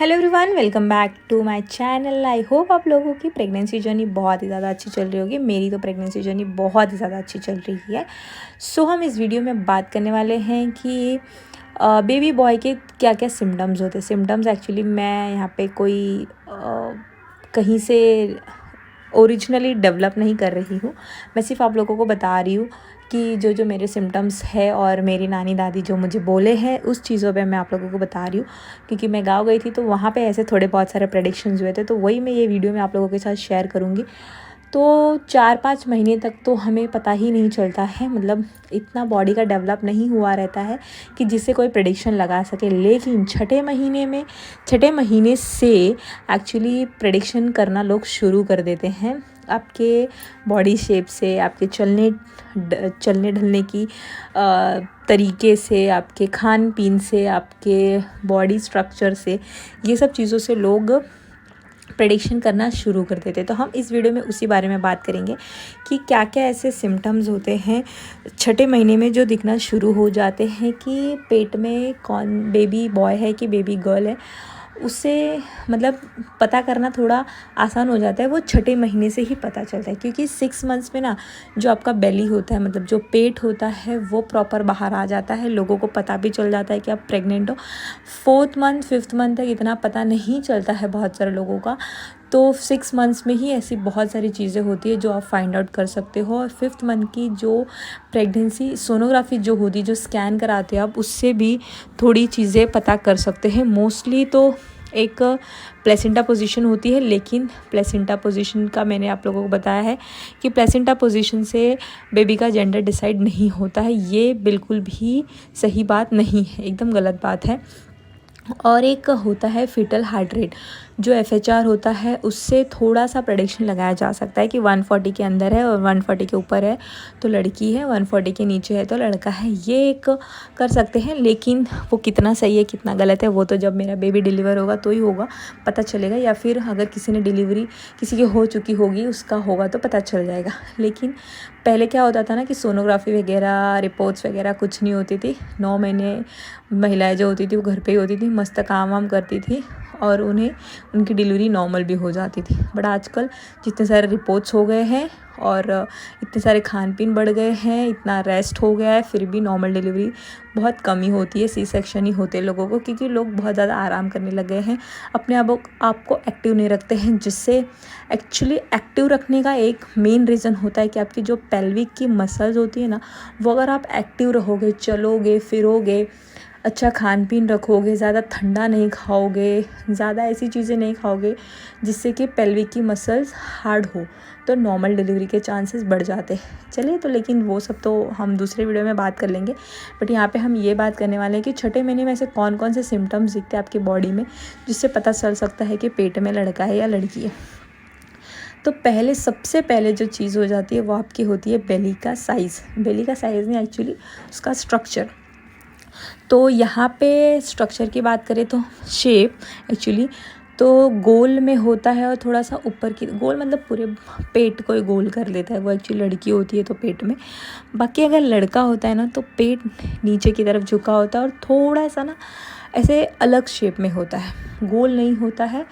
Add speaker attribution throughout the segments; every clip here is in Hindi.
Speaker 1: Hello everyone, welcome back to my channel. I hope आप लोगों की प्रेगनेंसी जर्नी बहुत ही ज़्यादा अच्छी चल रही होगी। मेरी तो प्रेगनेंसी जर्नी बहुत ही ज़्यादा अच्छी चल रही है। हम इस वीडियो में बात करने वाले हैं कि बेबी बॉय के क्या क्या सिम्टम्स होते हैं। सिम्टम्स एक्चुअली मैं यहाँ पे कोई कहीं से ओरिजिनली डेवलप नहीं कर रही हूँ। मैं सिर्फ आप लोगों को बता रही हूँ कि जो जो मेरे सिम्टम्स है और मेरी नानी दादी जो मुझे बोले हैं उस चीज़ों पे मैं आप लोगों को बता रही हूँ। क्योंकि मैं गाँव गई थी तो वहाँ पे ऐसे थोड़े बहुत सारे प्रेडिक्शंस हुए थे, तो वही मैं ये वीडियो में आप लोगों के साथ शेयर करूँगी। तो 4-5 महीने तक तो हमें पता ही नहीं चलता है, मतलब इतना बॉडी का डेवलप नहीं हुआ रहता है कि जिससे कोई प्रेडिक्शन लगा सके। लेकिन छठे महीने से एक्चुअली प्रेडिक्शन करना लोग शुरू कर देते हैं। आपके बॉडी शेप से, आपके चलने ढलने की तरीके से, आपके खान पीन से, आपके बॉडी स्ट्रक्चर से, ये सब चीज़ों से लोग प्रेडिक्शन करना शुरू कर देते। तो हम इस वीडियो में उसी बारे में बात करेंगे कि क्या क्या ऐसे सिम्टम्स होते हैं छठे महीने में जो दिखना शुरू हो जाते हैं कि पेट में कौन बेबी बॉय है कि बेबी गर्ल है। उससे मतलब पता करना थोड़ा आसान हो जाता है, वो छठे महीने से ही पता चलता है। क्योंकि 6 मंथ्स में ना जो आपका बेली होता है, मतलब जो पेट होता है, वो प्रॉपर बाहर आ जाता है। लोगों को पता भी चल जाता है कि आप प्रेग्नेंट हो। 4th मंथ 5th मंथ तक इतना पता नहीं चलता है बहुत सारे लोगों का। तो 6 मंथ्स में ही ऐसी बहुत सारी चीज़ें होती है जो आप फाइंड आउट कर सकते हो। और 5th मंथ की जो प्रेगनेंसी सोनोग्राफी जो होती है, जो स्कैन कराते हो आप, उससे भी थोड़ी चीज़ें पता कर सकते हैं। मोस्टली तो एक प्लेसेंटा पोजीशन होती है, लेकिन प्लेसेंटा पोजीशन का मैंने आप लोगों को बताया है कि प्लेसेंटा पोजीशन से बेबी का जेंडर डिसाइड नहीं होता है। ये बिल्कुल भी सही बात नहीं है, एकदम गलत बात है। और एक होता है फीटल हार्ट रेट, जो FHR होता है, उससे थोड़ा सा प्रेडिक्शन लगाया जा सकता है कि 140 के अंदर है और 140 के ऊपर है तो लड़की है, 140 के नीचे है तो लड़का है। ये एक कर सकते हैं, लेकिन वो कितना सही है कितना गलत है वो तो जब मेरा बेबी डिलीवर होगा तो ही होगा, पता चलेगा। या फिर अगर किसी ने डिलीवरी किसी की हो चुकी होगी, उसका होगा तो पता चल जाएगा। लेकिन पहले क्या होता था ना कि सोनोग्राफी वगैरह, रिपोर्ट्स वगैरह कुछ नहीं होती थी। 9 महीने महिलाएं जो होती थी वो घर पे ही होती थी, मस्त काम वाम करती थी और उनकी डिलीवरी नॉर्मल भी हो जाती थी। बट आजकल जितने सारे रिपोर्ट्स हो गए हैं और इतने सारे खान पीन बढ़ गए हैं, इतना रेस्ट हो गया है, फिर भी नॉर्मल डिलीवरी बहुत कम ही होती है। C सेक्शन ही होते हैं लोगों को, क्योंकि लोग बहुत ज़्यादा आराम करने लग गए हैं, अपने आप को एक्टिव नहीं रखते हैं। जिससे एक्चुअली एक्टिव रखने का एक मेन रीज़न होता है कि आपकी जो पेल्विक की मसल्स होती है ना, वो अगर आप एक्टिव रहोगे, चलोगे फिरोगे, अच्छा खान पीन रखोगे, ज़्यादा ठंडा नहीं खाओगे, ज़्यादा ऐसी चीज़ें नहीं खाओगे जिससे कि पेल्विक की मसल्स हार्ड हो, तो नॉर्मल डिलीवरी के चांसेस बढ़ जाते हैं। चलिए, तो लेकिन वो सब तो हम दूसरे वीडियो में बात कर लेंगे। बट यहाँ पे हम ये बात करने वाले हैं कि छठे महीने में ऐसे कौन कौन से सिम्टम्स दिखते हैं आपकी बॉडी में जिससे पता चल सकता है कि पेट में लड़का है या लड़की है। तो सबसे पहले जो चीज़ हो जाती है वो आपकी होती है बेली का साइज़। बेली का साइज़ नहीं, एक्चुअली उसका स्ट्रक्चर। तो यहाँ पे स्ट्रक्चर की बात करें तो शेप एक्चुअली तो गोल में होता है और थोड़ा सा ऊपर की गोल, मतलब पूरे पेट को ही गोल कर लेता है। वो एक्चुअली लड़की होती है तो पेट में, बाकी अगर लड़का होता है ना तो पेट नीचे की तरफ झुका होता है और थोड़ा सा ना ऐसे अलग शेप में होता है, गोल नहीं होता है,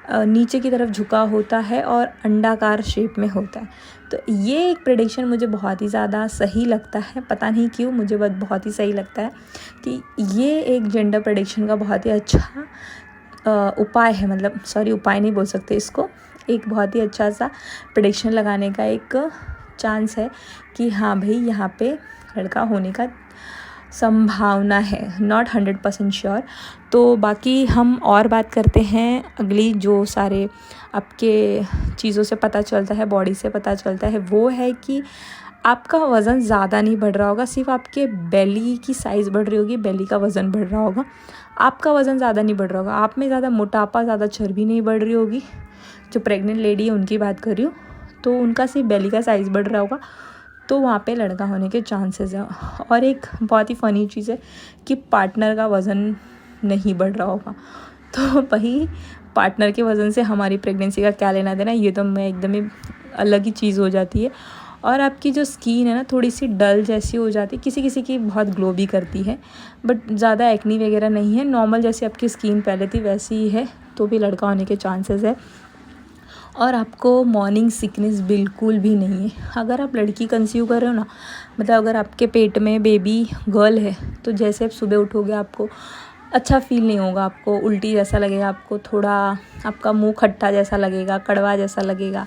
Speaker 1: नीचे की तरफ झुका होता है और अंडाकार शेप में होता है। तो ये एक प्रेडिक्शन मुझे बहुत ही ज़्यादा सही लगता है, पता नहीं क्यों मुझे बहुत ही सही लगता है कि ये एक जेंडर प्रेडिक्शन का बहुत ही अच्छा उपाय है। मतलब सॉरी, उपाय नहीं बोल सकते इसको, एक बहुत ही अच्छा सा प्रेडिक्शन लगाने का एक चांस है कि हाँ भाई यहाँ पे लड़का होने का संभावना है, नॉट 100% श्योर। तो बाकी हम और बात करते हैं अगली, जो सारे आपके चीज़ों से पता चलता है, बॉडी से पता चलता है, वो है कि आपका वज़न ज़्यादा नहीं बढ़ रहा होगा, सिर्फ आपके बेली की साइज़ बढ़ रही होगी, बेली का वज़न बढ़ रहा होगा। आपका वज़न ज़्यादा नहीं बढ़ रहा होगा, आप में ज़्यादा मोटापा, ज़्यादा चर्बी नहीं बढ़ रही होगी। जो प्रेग्नेंट लेडी है उनकी बात कर रही हूँ, तो उनका सिर्फ बेली का साइज़ बढ़ रहा होगा, तो वहाँ पे लड़का होने के चांसेस हैं। और एक बहुत ही फ़नी चीज़ है कि पार्टनर का वज़न नहीं बढ़ रहा होगा। तो भाई पार्टनर के वज़न से हमारी प्रेगनेंसी का क्या लेना देना, ये तो मैं एकदम ही अलग ही चीज़ हो जाती है। और आपकी जो स्किन है ना थोड़ी सी डल जैसी हो जाती है, किसी किसी की बहुत ग्लो भी करती है, बट ज़्यादा एक्नी वगैरह नहीं है, नॉर्मल जैसी आपकी स्किन पहले थी वैसी ही है, तो भी लड़का होने के चांसेस है। और आपको मॉर्निंग सिकनेस बिल्कुल भी नहीं है। अगर आप लड़की कंसीव कर रहे हो ना, मतलब अगर आपके पेट में बेबी गर्ल है, तो जैसे आप सुबह उठोगे आपको अच्छा फील नहीं होगा, आपको उल्टी जैसा लगेगा, आपको थोड़ा आपका मुंह खट्टा जैसा लगेगा, कड़वा जैसा लगेगा।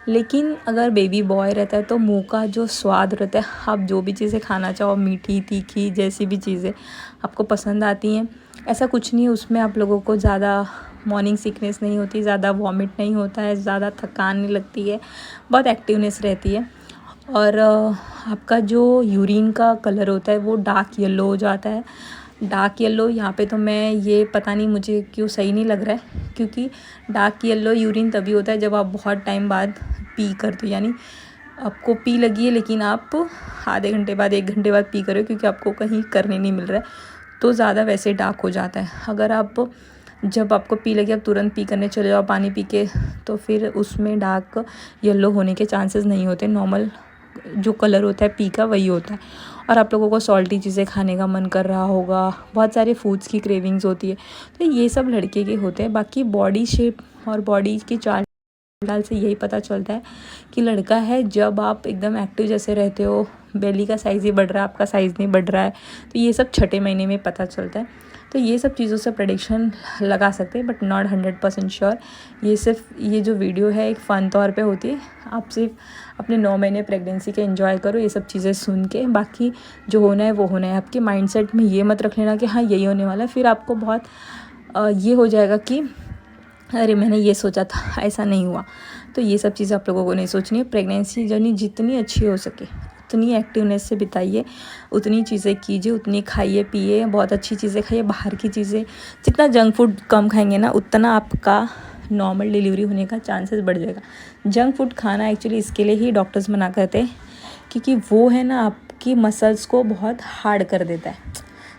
Speaker 1: लेकिन अगर बेबी बॉय रहता है तो मुंह का जो स्वाद रहता है, आप जो भी चीज़ें खाना चाहो, मीठी तीखी जैसी भी चीज़ें आपको पसंद आती हैं, ऐसा कुछ नहीं है उसमें। आप लोगों को ज़्यादा मॉर्निंग सिकनेस नहीं होती, ज़्यादा वॉमिट नहीं होता है, ज़्यादा थकान नहीं लगती है, बहुत एक्टिवनेस रहती है। और आपका जो यूरिन का कलर होता है वो डार्क येलो हो जाता है। डार्क येलो यहाँ पे तो मैं ये पता नहीं मुझे क्यों सही नहीं लग रहा है, क्योंकि डार्क येलो यूरिन तभी होता है जब आप बहुत टाइम बाद पी करते हो, यानी आपको पी लगी है लेकिन आप आधे घंटे बाद 1 घंटे बाद पी कर रहे हो, क्योंकि आपको कहीं करने नहीं मिल रहा है, तो ज़्यादा वैसे डार्क हो जाता है। अगर आप जब आपको पी लगी आप तुरंत पी करने चले जाओ पानी पी के, तो फिर उसमें डार्क येलो होने के चांसेस नहीं होते। नॉर्मल जो कलर होता है पी का वही होता है। और आप लोगों को सॉल्टी चीज़ें खाने का मन कर रहा होगा, बहुत सारे फूड्स की क्रेविंग्स होती है, तो ये सब लड़के के होते हैं। बाकी बॉडी शेप और बॉडी की चाल ढाल से यही पता चलता है कि लड़का है जब आप एकदम एक्टिव जैसे रहते हो, बेली का साइज़ ही बढ़ रहा है, आपका साइज़ नहीं बढ़ रहा है, तो ये सब छठे महीने में पता चलता है। तो ये सब चीज़ों से प्रेडिक्शन लगा सकते हैं, बट नॉट 100% श्योर। ये सिर्फ ये जो वीडियो है एक फ़न तौर पे होती है, आप सिर्फ अपने 9 महीने प्रेगनेंसी के एंजॉय करो ये सब चीज़ें सुन के। बाकी जो होना है वो होना है। आपके माइंडसेट में ये मत रख लेना कि हाँ यही होने वाला है, फिर आपको बहुत ये हो जाएगा कि अरे मैंने ये सोचा था ऐसा नहीं हुआ। तो ये सब चीज़ें आप लोगों को नहीं सोचनी है। प्रेगनेंसी जर्नी जितनी अच्छी हो सके उतनी एक्टिवनेस से बिताइए, उतनी चीज़ें कीजिए, उतनी खाइए पिए, बहुत अच्छी चीज़ें खाइए, बाहर की चीज़ें जितना जंक फूड कम खाएंगे ना उतना आपका नॉर्मल डिलीवरी होने का चांसेस बढ़ जाएगा। जंक फूड खाना एक्चुअली इसके लिए ही डॉक्टर्स मना करते हैं, क्योंकि वो है ना आपकी मसल्स को बहुत हार्ड कर देता है,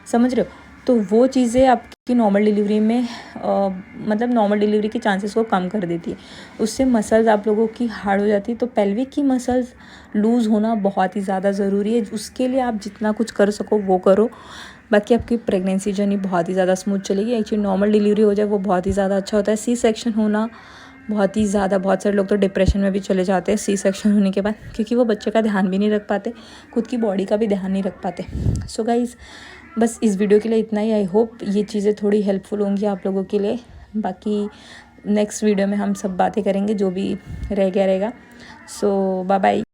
Speaker 1: समझ रहे हो। तो वो चीज़ें आपकी नॉर्मल डिलीवरी में मतलब नॉर्मल डिलीवरी के चांसेस को कम कर देती है। उससे मसल्स आप लोगों की हार्ड हो जाती है, तो पेल्विक की मसल्स लूज़ होना बहुत ही ज़्यादा ज़रूरी है। उसके लिए आप जितना कुछ कर सको वो करो। बाकी आपकी प्रेगनेंसी जर्नी बहुत ही ज़्यादा स्मूथ चलेगी। एक्चुअली नॉर्मल डिलीवरी हो जाए वो बहुत ही ज़्यादा अच्छा होता है। सी सेक्शन होना बहुत ही ज़्यादा, बहुत सारे लोग तो डिप्रेशन में भी चले जाते हैं सी सेक्शन होने के बाद, क्योंकि वो बच्चे का ध्यान भी नहीं रख पाते, खुद की बॉडी का भी ध्यान नहीं रख पाते। सो गाइज़ बस इस वीडियो के लिए इतना ही। आई होप ये चीज़ें थोड़ी हेल्पफुल होंगी आप लोगों के लिए। बाकी नेक्स्ट वीडियो में हम सब बातें करेंगे जो भी रह गया रहेगा। सो बाय बाय।